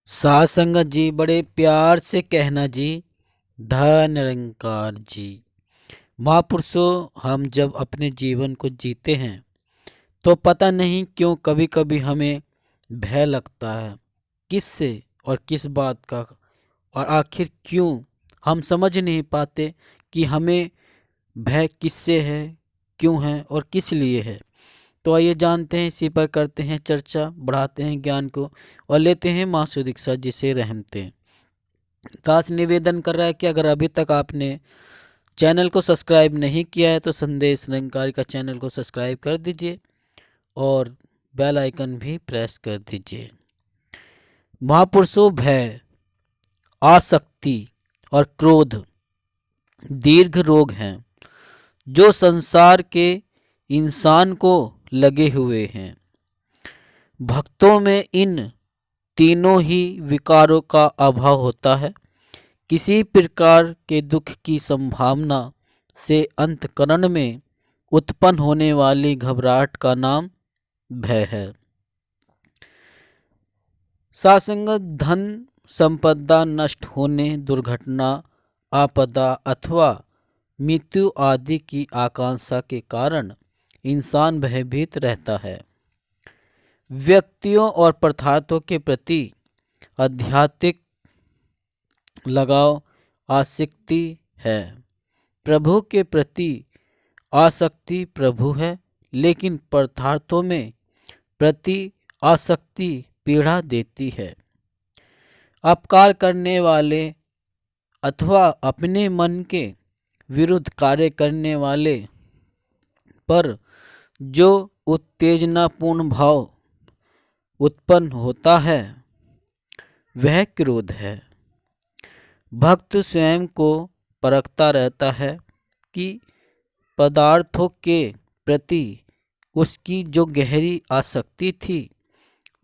साथ संगत जी बड़े प्यार से कहना जी, धन निरंकार जी। महापुरुषों, हम जब अपने जीवन को जीते हैं तो पता नहीं क्यों कभी कभी हमें भय लगता है, किससे और किस बात का, और आखिर क्यों हम समझ नहीं पाते कि हमें भय किससे है, क्यों है और किस लिए है। तो आइए जानते हैं, इसी पर करते हैं चर्चा, बढ़ाते हैं ज्ञान को और लेते हैं माँ सुदीक्षा जी से रहमतें। दास निवेदन कर रहा है कि अगर अभी तक आपने चैनल को सब्सक्राइब नहीं किया है तो संदेश निरंकारी का चैनल को सब्सक्राइब कर दीजिए और बेल आइकन भी प्रेस कर दीजिए। महापुरुषों, भय, आसक्ति और क्रोध दीर्घ रोग हैं जो संसार के इंसान को लगे हुए हैं। भक्तों में इन तीनों ही विकारों का अभाव होता है। किसी प्रकार के दुख की संभावना से अंतकरण में उत्पन्न होने वाली घबराहट का नाम भय है। सासंगत धन संपदा नष्ट होने, दुर्घटना, आपदा अथवा मृत्यु आदि की आकांक्षा के कारण इंसान भयभीत रहता है। व्यक्तियों और पदार्थों के प्रति आध्यात्मिक लगाव आसक्ति है। प्रभु के प्रति आसक्ति प्रभु है, लेकिन पदार्थों में प्रति आसक्ति पीड़ा देती है। अपकार करने वाले अथवा अपने मन के विरुद्ध कार्य करने वाले पर जो उत्तेजनापूर्ण भाव उत्पन्न होता है वह क्रोध है। भक्त स्वयं को परखता रहता है कि पदार्थों के प्रति उसकी जो गहरी आसक्ति थी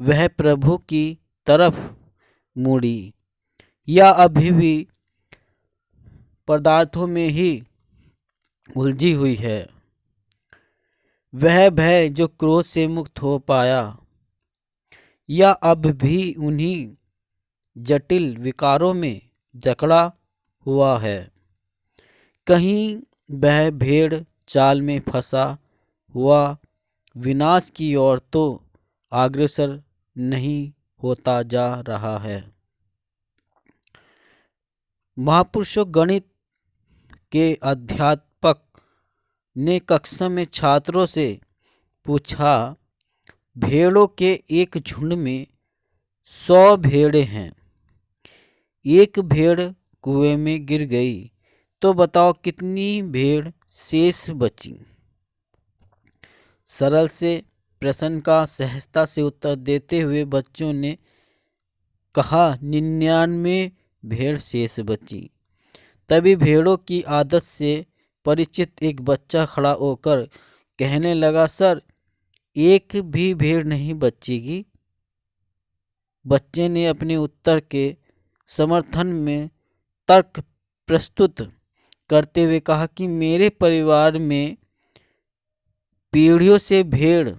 वह प्रभु की तरफ मुड़ी या अभी भी पदार्थों में ही उलझी हुई है। वह भय जो क्रोध से मुक्त हो पाया या अब भी उन्हीं जटिल विकारों में जकड़ा हुआ है। कहीं वह भेड़ चाल में फंसा हुआ विनाश की ओर तो अग्रसर नहीं होता जा रहा है। महापुरुषों, गणित के अध्यापक ने कक्षा में छात्रों से पूछा, भेड़ों के एक झुंड में 100 भेड़ें हैं, एक भेड़ कुएं में गिर गई तो बताओ कितनी भेड़ शेष बची। सरल से प्रश्न का सहजता से उत्तर देते हुए बच्चों ने कहा 99 भेड़ शेष बची। तभी भेड़ों की आदत से परिचित एक बच्चा खड़ा होकर कहने लगा, सर, एक भी भेड़ नहीं बचेगी। बच्चे ने अपने उत्तर के समर्थन में तर्क प्रस्तुत करते हुए कहा कि मेरे परिवार में पीढ़ियों से भेड़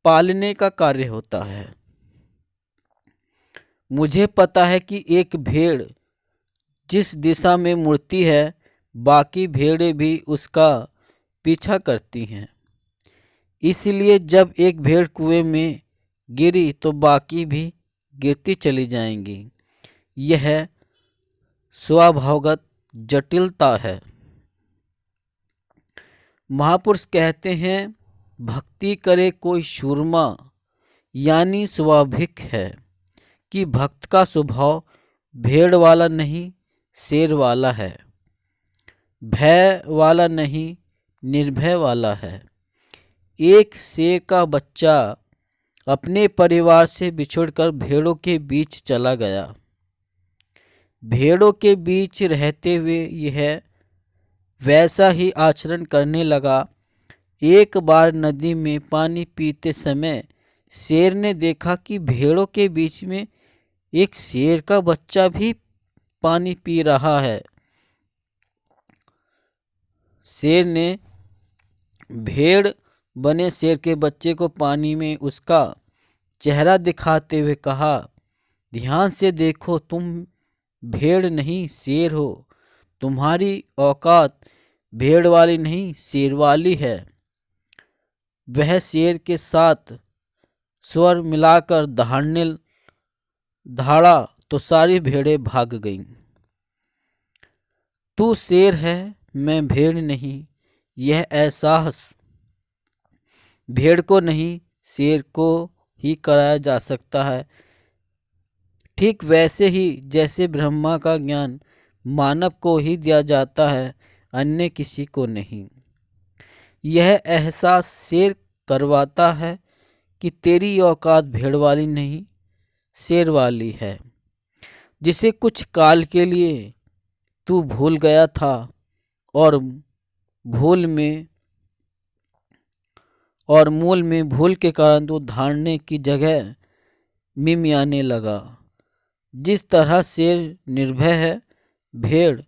पालने का कार्य होता है। मुझे पता है कि एक भेड़ जिस दिशा में मुड़ती है बाकी भेड़ें भी उसका पीछा करती हैं। इसलिए जब एक भेड़ कुएं में गिरी तो बाकी भी गिरती चली जाएंगी। यह स्वभावगत जटिलता है। महापुरुष कहते हैं, भक्ति करे कोई शूरमा, यानी स्वाभाविक है कि भक्त का स्वभाव भेड़ वाला नहीं शेर वाला है, भय वाला नहीं निर्भय वाला है। एक शेर का बच्चा अपने परिवार से बिछुड़कर भेड़ों के बीच चला गया। भेड़ों के बीच रहते हुए यह वैसा ही आचरण करने लगा। एक बार नदी में पानी पीते समय शेर ने देखा कि भेड़ों के बीच में एक शेर का बच्चा भी पानी पी रहा है। शेर ने भेड़ बने शेर के बच्चे को पानी में उसका चेहरा दिखाते हुए कहा, ध्यान से देखो, तुम भेड़ नहीं शेर हो। तुम्हारी औकात भेड़ वाली नहीं शेर वाली है। वह शेर के साथ स्वर मिलाकर धाड़ा तो सारी भेड़ें भाग गईं। तू शेर है, मैं भेड़ नहीं, यह एहसास भेड़ को नहीं शेर को ही कराया जा सकता है। ठीक वैसे ही जैसे ब्रह्मा का ज्ञान मानव को ही दिया जाता है, अन्य किसी को नहीं। यह एहसास शेर करवाता है कि तेरी औकात भेड़ वाली नहीं शेर वाली है। जिसे कुछ काल के लिए तू भूल गया था और भूल में और मूल में भूल के कारण तू धारने की जगह मिमियाने लगा। जिस तरह शेर निर्भय है, भेड़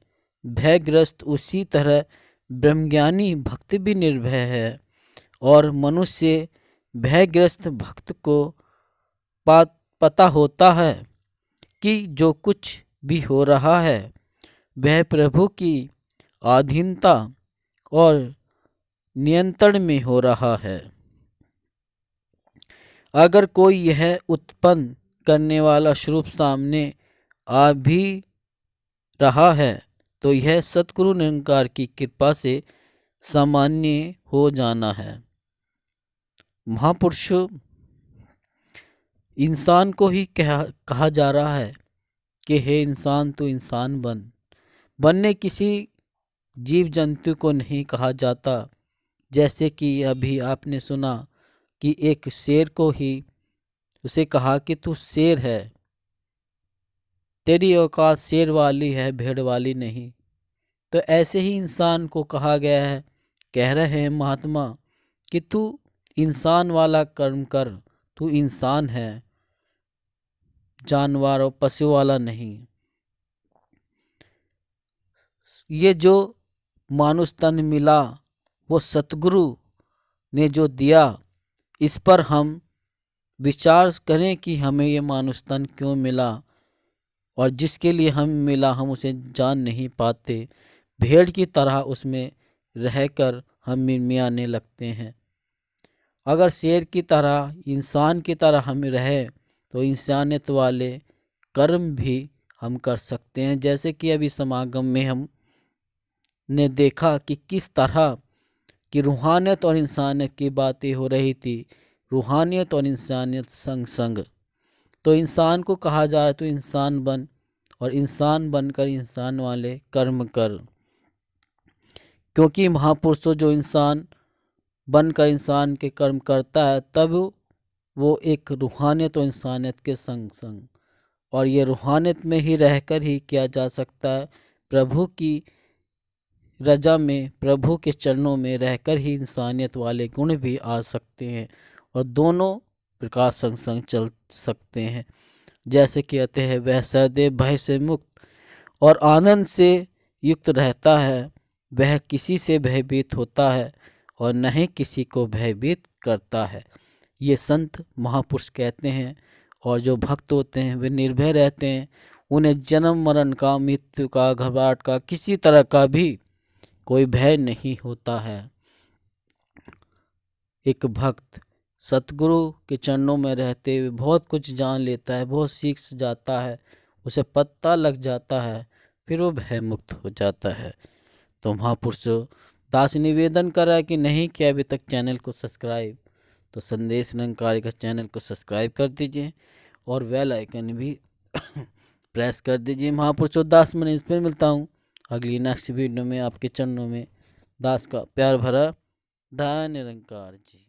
भयग्रस्त, उसी तरह ब्रह्मज्ञानी भक्त भी निर्भय है। और मनुष्य भयग्रस्त भक्त को पता होता है कि जो कुछ भी हो रहा है वह प्रभु की अधीनता और नियंत्रण में हो रहा है। अगर कोई यह उत्पन्न करने वाला स्वरूप सामने आ भी रहा है तो यह सतगुरु निरंकार की कृपा से सामान्य हो जाना है। महापुरुष इंसान को ही कहा जा रहा है कि हे इंसान तू इंसान बनने किसी जीव जंतु को नहीं कहा जाता। जैसे कि अभी आपने सुना कि एक शेर को ही उसे कहा कि तू शेर है, तेरी औकात शेर वाली है भेड़ वाली नहीं। तो ऐसे ही इंसान को कहा गया है, कह रहे हैं महात्मा कि तू इंसान वाला कर्म कर, तू इंसान है, जानवर और पशु वाला नहीं। ये जो मानुष तन मिला वो सतगुरु ने जो दिया, इस पर हम विचार करें कि हमें ये मानुष तन क्यों मिला और जिसके लिए हम मिला हम उसे जान नहीं पाते। भेड़ की तरह उसमें रहकर हम मिमियाने लगते हैं। अगर शेर की तरह इंसान की तरह हम रहे तो इंसानियत वाले कर्म भी हम कर सकते हैं। जैसे कि अभी समागम में हम ने देखा कि किस तरह की रूहानियत और इंसानियत की बातें हो रही थी। रूहानियत और इंसानियत संग संग। तो इंसान को कहा जा रहा है तो इंसान बन और इंसान बनकर इंसान वाले कर्म कर। क्योंकि महापुरुषों जो इंसान बनकर इंसान के कर्म करता है तब वो एक रूहानियत और इंसानियत के संग संग, और ये रूहानियत में ही रहकर ही किया जा सकता है। प्रभु की रजा में, प्रभु के चरणों में रहकर ही इंसानियत वाले गुण भी आ सकते हैं और दोनों प्रकार संग संग चल सकते हैं। जैसे कि कहते हैं वह सदैव भय से मुक्त और आनंद से युक्त रहता है, वह किसी से भयभीत होता है और न ही किसी को भयभीत करता है। ये संत महापुरुष कहते हैं। और जो भक्त होते हैं वे निर्भय रहते हैं। उन्हें जन्म मरण का, मृत्यु का, घबराहट का, किसी तरह का भी कोई भय नहीं होता है। एक भक्त सतगुरु के चरणों में रहते हुए बहुत कुछ जान लेता है, बहुत सीख जाता है, उसे पता लग जाता है, फिर वो भय मुक्त हो जाता है। तो महापुरुष दास निवेदन कर रहा है कि नहीं किया अभी तक चैनल को सब्सक्राइब, तो संदेश निरंकारी का चैनल को सब्सक्राइब कर दीजिए और बेल आइकन भी प्रेस कर दीजिए। महापुरुषों दास मैं फिर मिलता हूँ अगली नेक्स्ट वीडियो में। आपके चरणों में दास का प्यार भरा धन्य निरंकार जी।